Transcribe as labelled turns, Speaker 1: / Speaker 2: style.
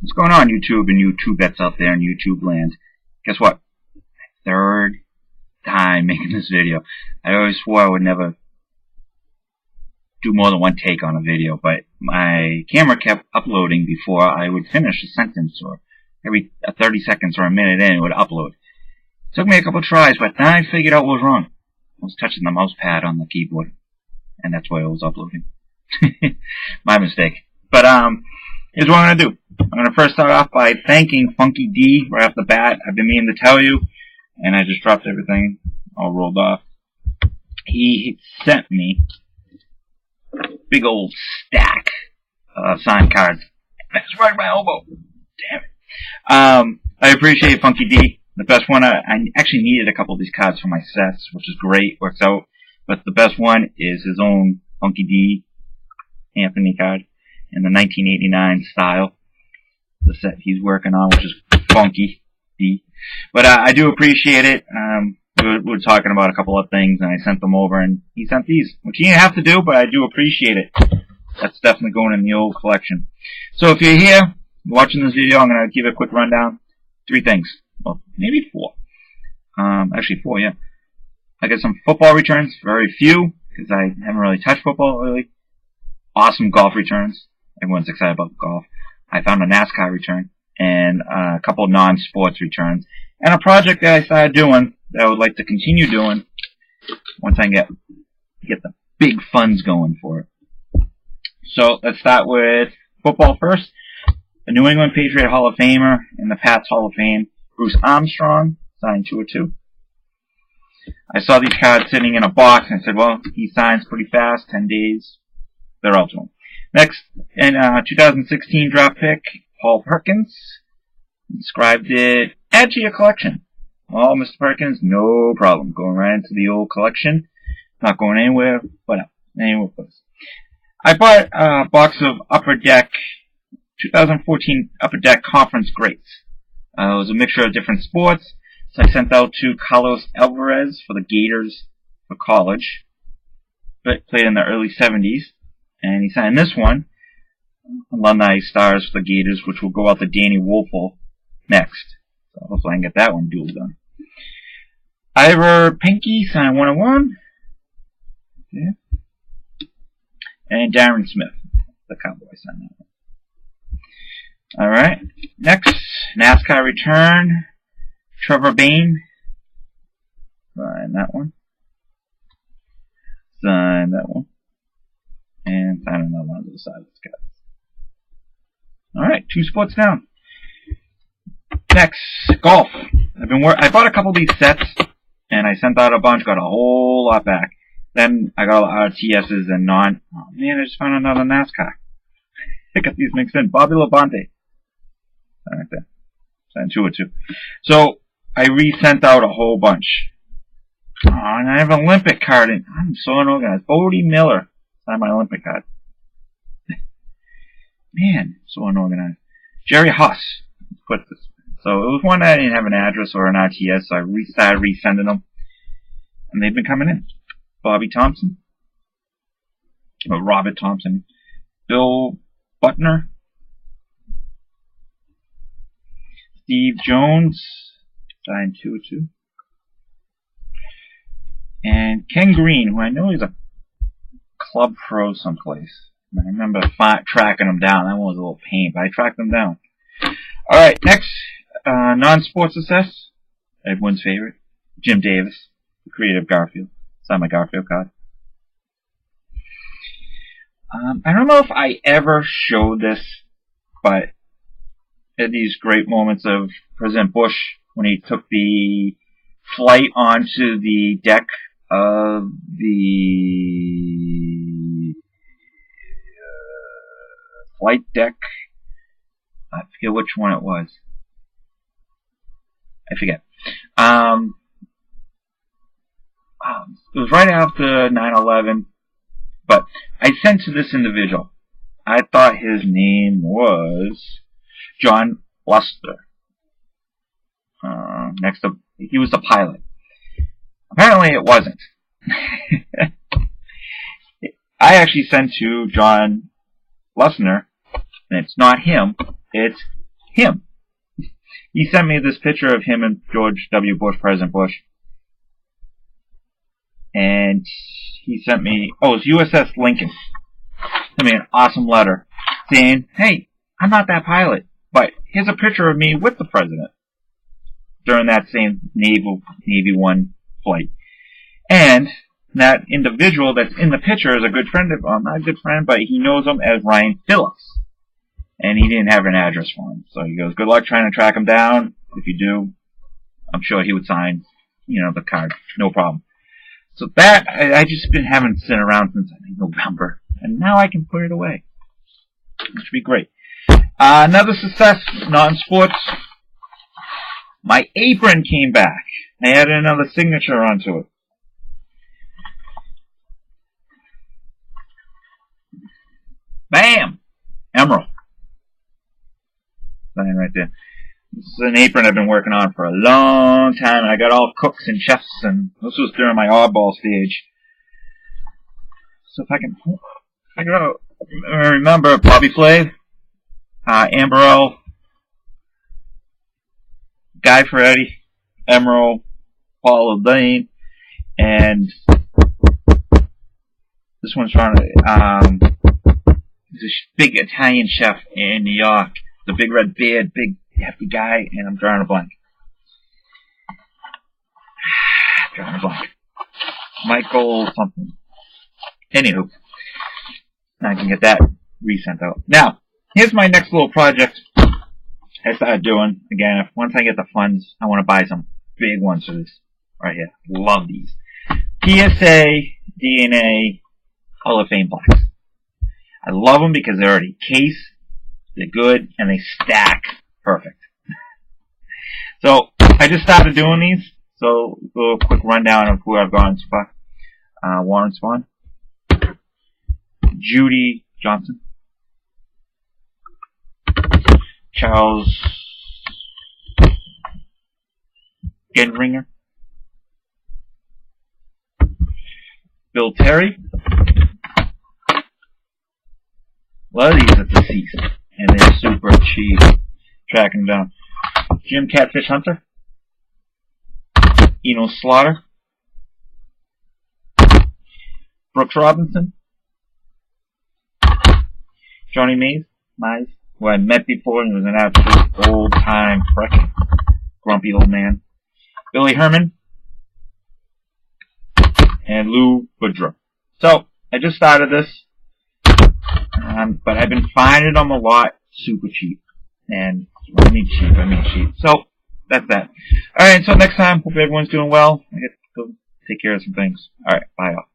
Speaker 1: What's going on, YouTube and YouTubettes out there in YouTube land? Guess what? Third time making this video. I always swore I would never do more than one take on a video, but my camera kept uploading before I would finish a sentence, or every 30 seconds or a minute in it would upload. It took me a couple tries, but then I figured out what was wrong. I was touching the mouse pad on the keyboard, and that's why it was uploading. My mistake. But here's what I'm going to do. I'm going to first start off by thanking Funky D right off the bat. I've been meaning to tell you, and I just dropped everything all rolled off. He sent me a big old stack of signed cards. That's right, my elbow. Damn it. I appreciate Funky D. The best one, I actually needed a couple of these cards for my sets, which is great, works out. But the best one is his own Funky D Anthony card in the 1989 style. The set he's working on, which is Funky D. But I do appreciate it. We were talking about a couple of things, and I sent them over, and he sent these, which he didn't have to do, but I do appreciate it. That's definitely going in the old collection. So if you're here, watching this video, I'm going to give a quick rundown. 3 things. Well, maybe 4. Actually 4, yeah. I got some football returns, very few, because I haven't really touched football lately. Awesome golf returns. Everyone's excited about golf. I found a NASCAR return, and a couple of non-sports returns, and a project that I started doing that I would like to continue doing once I get the big funds going for it. So let's start with football first. The New England Patriot Hall of Famer and the Pats Hall of Fame, Bruce Armstrong, signed 2/2. I saw these cards sitting in a box, and I said, well, he signs pretty fast, 10 days. They're out to him. Next, in 2016 draft pick, Paul Perkins. Inscribed it, add to your collection. Well, Mr. Perkins, no problem. Going right into the old collection. Not going anywhere, but anywhere close. I bought a box of Upper Deck, 2014 Upper Deck Conference Greats. It was a mixture of different sports. So I sent out to Carlos Alvarez for the Gators for college. But played in the early 70s. And he signed this one, Alumni Stars for the Gators, which will go out to Danny Wolfel next. So hopefully I can get that one dual done. Ivor Pinky signed 101. Yeah. And Darren Smith, the Cowboy, signed that one. Alright. Next, NASCAR return. Trevor Bayne. Sign that one. Sign that one. And sign another one to the side of this guy. Alright, 2 sports down. Next, golf. I bought a couple of these sets, and I sent out a bunch, got a whole lot back. Then I got RTSs and non. Oh man, I just found another NASCAR. I got these mixed in. Bobby Labonte. Right there. Signed 2/2. So I resent out a whole bunch. Oh, and I have an Olympic card in. I'm so unorganized. Bodie Miller. Signed my Olympic card. Man, so unorganized. Jerry Haas. Put this. So it was one that I didn't have an address or an RTS, so I started resending them. And they've been coming in. Bobby Thompson. Or Robert Thompson. Bill Butner. Steve Jones. Signed 2/2. And Ken Green, who I know is a club pro someplace. I remember tracking him down. That one was a little pain, but I tracked him down. Alright, next. Non-sports assess. Everyone's favorite. Jim Davis. The creative Garfield. Signed my Garfield card. I don't know if I ever showed this, but at these great moments of President Bush when he took the flight onto the deck of the flight deck. I forget which one it was. I forget. It was right after 9/11, but I sent to this individual. I thought his name was John Luster. Next up, he was the pilot. Apparently it wasn't. I actually sent to John Lussner, and it's not him, it's him. He sent me this picture of him and George W. Bush, President Bush. And he sent me, oh, it's USS Lincoln. Sent me an awesome letter saying, hey, I'm not that pilot, but here's a picture of me with the president during that same Navy One flight. And that individual that's in the picture is a good friend of, not a good friend, but he knows him as Ryan Phillips. And he didn't have an address for him. So he goes, good luck trying to track him down. If you do, I'm sure he would sign, the card. No problem. So that, I just been having it sit around since, I think, November. And now I can put it away. Which would be great. Another success, not in sports. My apron came back. I added another signature onto it. Bam! Emerald. Sign right there. This is an apron I've been working on for a long time. I got all cooks and chefs, and this was during my oddball stage. So if I can remember Bobby Flay, Amber L, Guy Fieri, Emerald, Paul Lane, and this one's from this big Italian chef in New York. The big red beard, big hefty guy, and I'm drawing a blank. Michael something. Anywho, I can get that resent out. Now, here's my next little project I started doing. Again, once I get the funds, I want to buy some big ones for this. Right here. Love these. PSA DNA Hall of Fame plaques. I love them because they're already cased, they're good, and they stack perfect. So, I just started doing these. So, a little quick rundown of who I've gone so far. Warren Spahn. Judy Johnson. Charles Gendringer. Bill Terry. A lot of these are deceased, and they're super cheap. Tracking them down. Jim Catfish Hunter. Eno Slaughter. Brooks Robinson. Johnny Mize, who I met before and was an absolute old-time prick. Grumpy old man. Billy Herman. And Lou Boudreaux. So, I just started this. But I've been finding them a lot super cheap. And when I mean cheap, I mean cheap. So, that's that. Alright, until next time, hope everyone's doing well. I get to go take care of some things. Alright, bye all.